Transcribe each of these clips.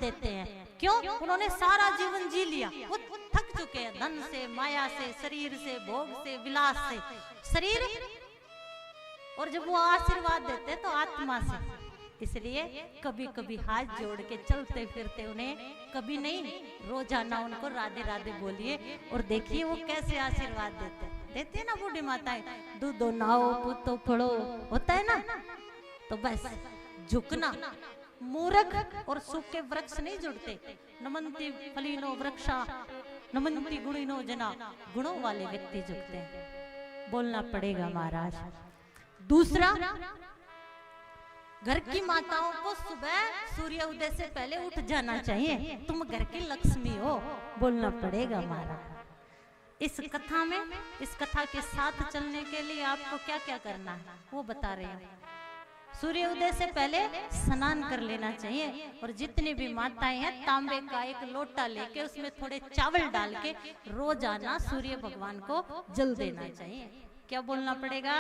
देते हैं। क्यों? उन्होंने सारा जीवन जी लिया, वो थक चुके हैं धन से, माया से, शरीर से, भोग से, विलास से, शरीर। और जब वो आशीर्वाद देते हैं तो आत्मा से। इसलिए कभी कभी हाथ जोड़ के चलते फिरते उन्हें, कभी नहीं, रोजाना उनको राधे राधे बोलिए और देखिए वो कैसे आशीर्वाद देते हैं ना बूढ़ी माताएं। दूधो नाओ पूतो फड़ो होता है ना, तो बस झुकना। मूर्ख और सूखे वृक्ष नहीं जुड़ते। नमंती फलीनो वृक्षा नमंती गुणिनो जना, गुणों वाले व्यक्ति झुकते हैं। बोलना पड़ेगा महाराज। दूसरा, घर की माताओं को सुबह सूर्य उदय से पहले उठ जाना चाहिए। तुम घर की लक्ष्मी हो, बोलना पड़ेगा महाराज। इस कथा में, इस कथा के साथ चलने के लिए आपको क्या क्या करना है वो बता रहे हैं। सूर्य उदय से पहले स्नान कर लेना चाहिए और जितनी भी माताएं हैं तांबे का एक लोटा लेके उसमें थोड़े चावल डाल के रोजाना सूर्य भगवान को जल देना चाहिए। क्या बोलना पड़ेगा?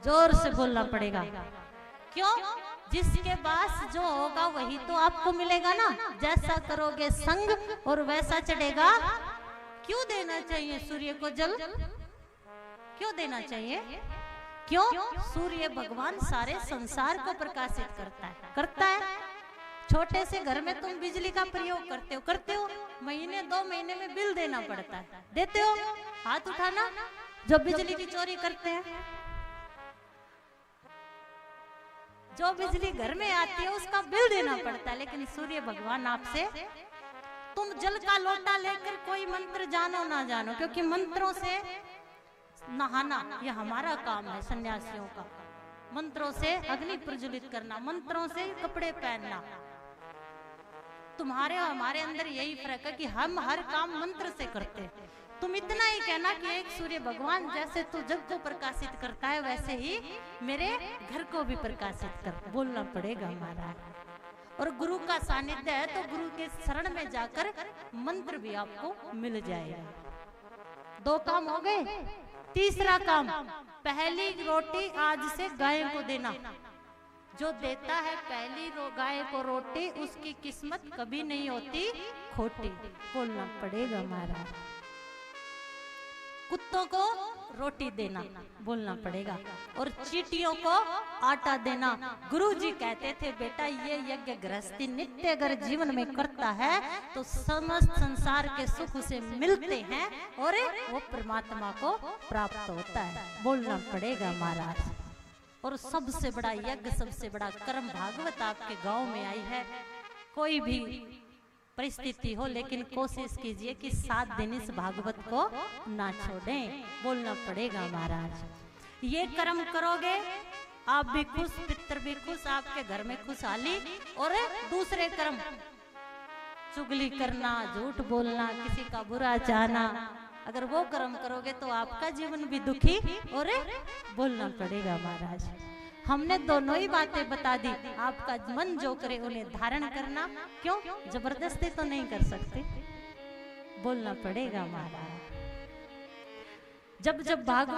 जोर से बोलना पड़ेगा। क्यों? जिसके पास जो होगा वही तो आपको मिलेगा ना। जैसा करोगे संग और वैसा चढ़ेगा। क्यों देना चाहिए सूर्य को जल? क्यों देना चाहिए? क्यों? सूर्य भगवान सारे संसार को प्रकाशित करता है। छोटे से घर में तुम बिजली का प्रयोग करते हो, महीने 2 महीने में बिल देना पड़ता है। देते हो? हाथ उठाना जो बिजली की चोरी करते हैं। जो बिजली घर में आती है उसका बिल देना पड़ता है, लेकिन सूर्य भगवान आपसे, तुम जल का लोटा लेकर कोई मंत्र जानो ना जानो, क्योंकि मंत्रों से नहाना यह हमारा काम है सन्यासियों का। मंत्रों से अग्नि प्रज्वलित करना, मंत्रों से कपड़े पहनना। तुम्हारे और हमारे अंदर यही फर्क है कि हम हर काम मंत्र से करते हैं। तुम इतना ही कहना कि एक सूर्य भगवान जैसे तू जग को प्रकाशित करता है वैसे ही मेरे घर को भी प्रकाशित कर, बोलना पड़ेगा महाराज। और गुरु का सानिध्य है तो गुरु के शरण में जाकर मंत्र भी आपको मिल जाएगा। 2 काम हो गए। तीसरा काम, पहली रोटी आज से गाय को देना। जो देता है पहली गाय को रोटी उसकी किस्मत कभी नहीं होती खोटी, बोलना पड़ेगा महाराज। कुत्तों को रोटी देना, बोलना पड़ेगा। और चींटियों को आटा देना। गुरुजी कहते थे बेटा ये यज्ञ गृहस्थी नित्य अगर जीवन में करता है तो समस्त संसार के सुख उसे मिलते हैं और वो परमात्मा को प्राप्त होता है, बोलना पड़ेगा महाराज। और सबसे बड़ा यज्ञ, सबसे बड़ा कर्म भागवत आपके गांव में आई है। कोई भी परिस्थिति हो लेकिन कोशिश कीजिए कि 7 दिन इस भागवत को ना छोड़ें, बोलना पड़ेगा महाराज। ये कर्म करोगे आप भी खुश, पितर भी खुश, आपके घर में खुशहाली। और दूसरे कर्म, चुगली करना, झूठ बोलना, किसी का बुरा चाहना, अगर वो कर्म करोगे तो आपका जीवन भी दुखी और बोलना पड़ेगा महाराज। हमने दोनों ही बातें बता दी। आपका मन जो करे उन्हें धारण करना। क्यों? जबरदस्ती तो नहीं कर सकते, बोलना पड़ेगा महाराज। जब भागवत